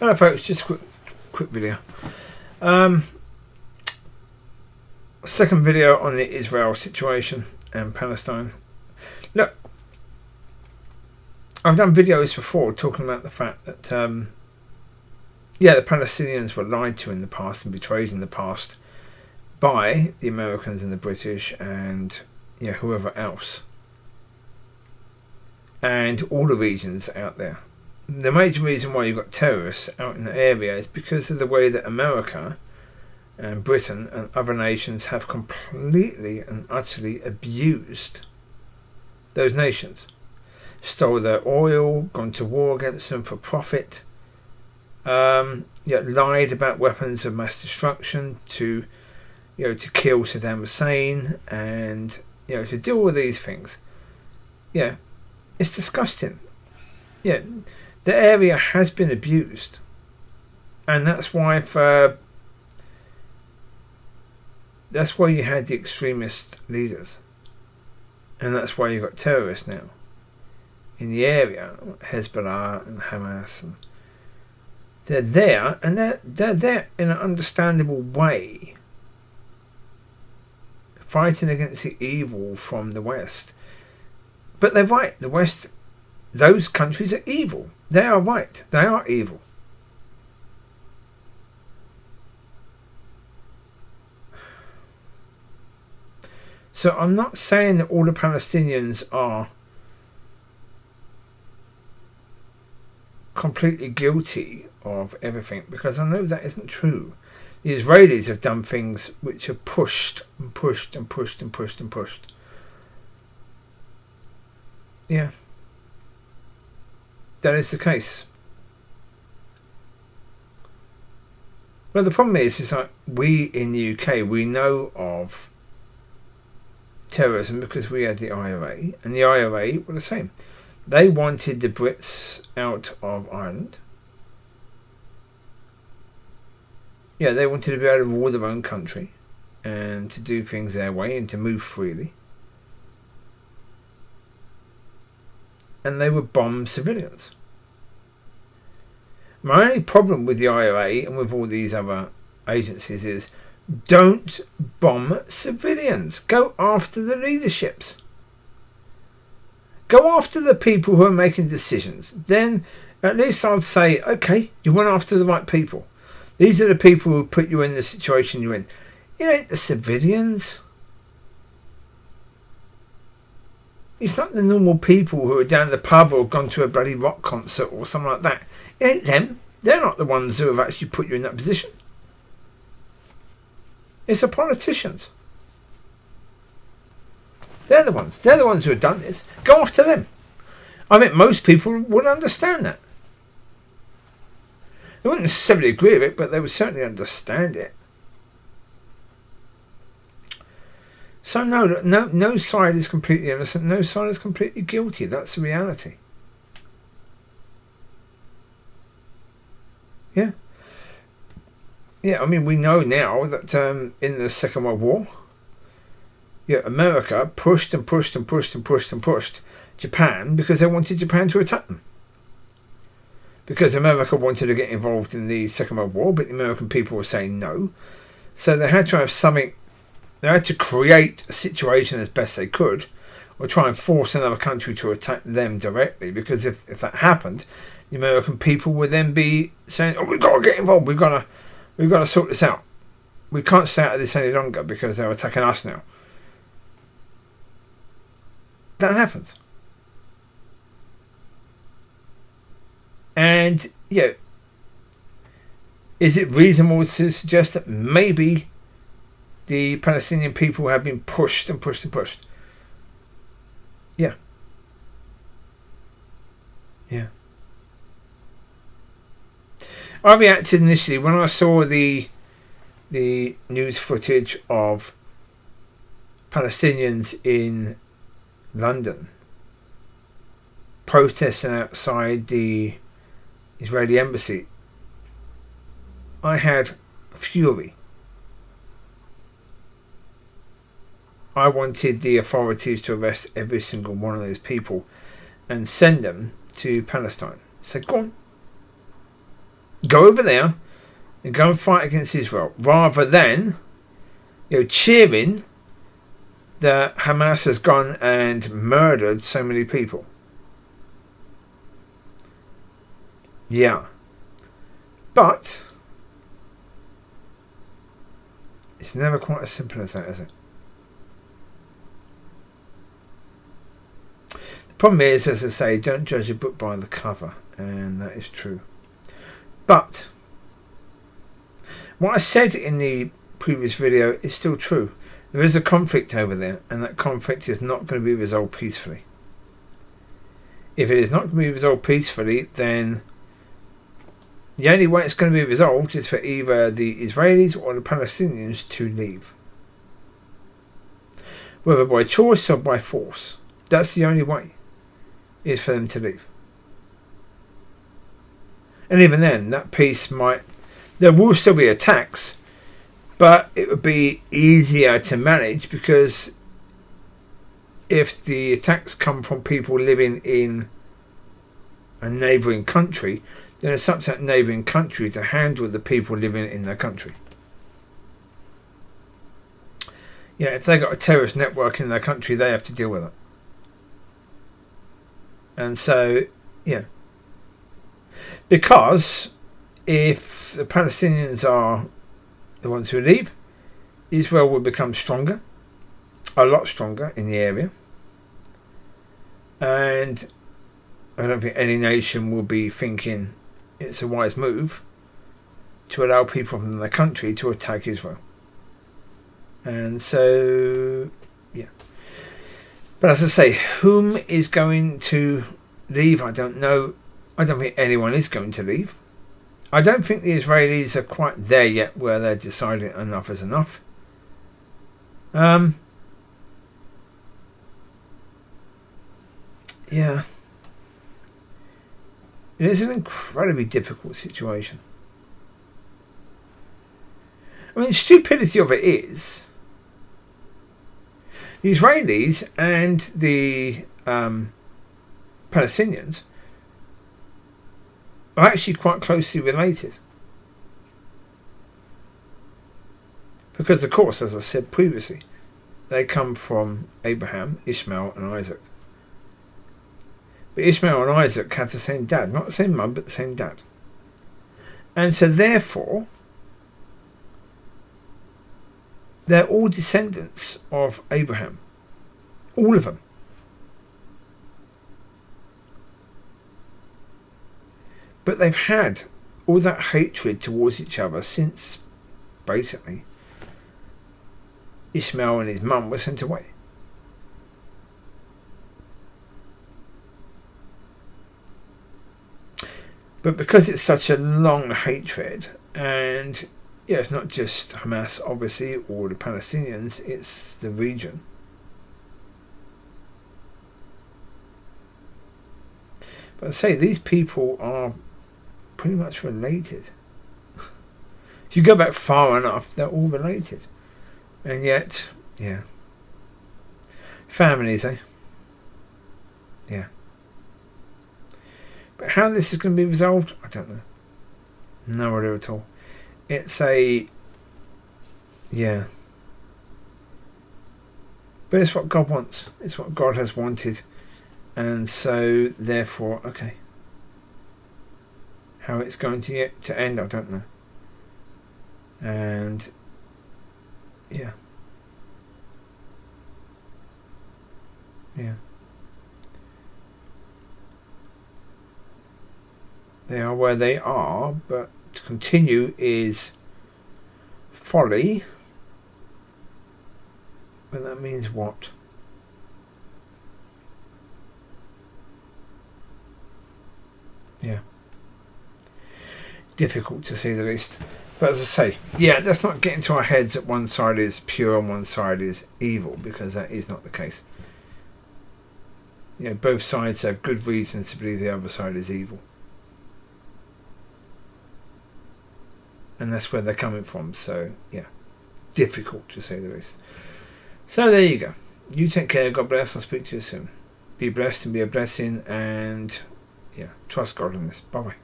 Hello folks, just a quick video. Second video on the Israel situation and Palestine. Look, I've done videos before talking about the fact that the Palestinians were lied to in the past and betrayed in the past by the Americans and the British and whoever else, and all the regions out there. The major reason why you've got terrorists out in the area is because of the way that America and Britain and other nations have completely and utterly abused those nations. Stole their oil, gone to war against them for profit, lied about weapons of mass destruction to kill Saddam Hussein, and to do all these things. It's disgusting. The area has been abused, and that's why you had the extremist leaders, and that's why you got terrorists now in the area, Hezbollah and Hamas, and they're there, and they're there in an understandable way, fighting against the evil from the West. But they're right. The West, those countries are evil. They are right. They are evil. So I'm not saying that all the Palestinians are completely guilty of everything, because I know that isn't true. The Israelis have done things which have pushed and pushed and pushed and pushed and pushed. Yeah. That is the case. Well, the problem is like we in the UK, we know of terrorism because we had the IRA, and the IRA were the same. They wanted the Brits out of Ireland. They wanted to be able to rule their own country and to do things their way and to move freely. And they would bomb civilians. My only problem with the IRA and with all these other agencies is don't bomb civilians. Go after the leaderships. Go after the people who are making decisions. Then at least I'd say, okay, you went after the right people. These are the people who put you in the situation you're in. It ain't the civilians. It's not the normal people who are down the pub or gone to a bloody rock concert or something like that. It ain't them. They're not the ones who have actually put you in that position. It's the politicians. They're the ones. They're the ones who have done this. Go after them. I think most people would understand that. They wouldn't necessarily agree with it, but they would certainly understand it. So no side is completely innocent. No side is completely guilty. That's the reality. Yeah. I mean, we know now that in the Second World War, America pushed and pushed and pushed and pushed and pushed Japan because they wanted Japan to attack them. Because America wanted to get involved in the Second World War, but the American people were saying no. So they had to have something. They had to create a situation as best they could, or try and force another country to attack them directly. Because if that happened, the American people would then be saying, "Oh, we've got to get involved. We've got to sort this out. We can't stay out of this any longer because they're attacking us now." That happens. And is it reasonable to suggest that maybe the Palestinian people have been pushed and pushed and pushed? Yeah. I reacted initially when I saw the news footage of Palestinians in London protesting outside the Israeli embassy. I had fury. I wanted the authorities to arrest every single one of those people and send them to Palestine. So go on. Go over there and go and fight against Israel, rather than cheering that Hamas has gone and murdered so many people. Yeah. But it's never quite as simple as that, is it? The problem is, as I say, don't judge a book by the cover, and that is true. But what I said in the previous video is still true. There is a conflict over there, and that conflict is not going to be resolved peacefully. If it is not going to be resolved peacefully, then the only way it's going to be resolved is for either the Israelis or the Palestinians to leave. Whether by choice or by force. That's the only way, is for them to leave. And even then, that peace might... There will still be attacks, but it would be easier to manage, because if the attacks come from people living in a neighbouring country, then it's up to that neighbouring country to handle the people living in their country. If they got a terrorist network in their country, they have to deal with it. And so, because if the Palestinians are the ones who leave, Israel will become stronger, a lot stronger in the area. And I don't think any nation will be thinking it's a wise move to allow people from their country to attack Israel. And so, But as I say, whom is going to leave? I don't know. I don't think anyone is going to leave. I don't think the Israelis are quite there yet where they're deciding enough is enough. It is an incredibly difficult situation. I mean, the stupidity of it is the Israelis and the Palestinians are actually quite closely related. Because, of course, as I said previously, they come from Abraham, Ishmael and Isaac. But Ishmael and Isaac have the same dad. Not the same mum, but the same dad. And so therefore, they're all descendants of Abraham. All of them. But they've had all that hatred towards each other since, basically, Ishmael and his mum were sent away. But because it's such a long hatred, and it's not just Hamas, obviously, or the Palestinians, it's the region. But I say, these people are pretty much related. If you go back far enough, they're all related. And yet, families, eh? Yeah. But how this is going to be resolved, I don't know. No idea at all. It's but it's what God wants. It's what God has wanted. And so, therefore, okay. How it's going to end, I don't know. And, yeah. They are where they are, but to continue is folly. But that means what? Difficult to say the least. But as I say, let's not get into our heads that one side is pure and one side is evil, because that is not the case. Both sides have good reasons to believe the other side is evil. And that's where they're coming from. So, difficult to say the least. So there you go. You take care. God bless. I'll speak to you soon. Be blessed and be a blessing. And, trust God in this. Bye-bye.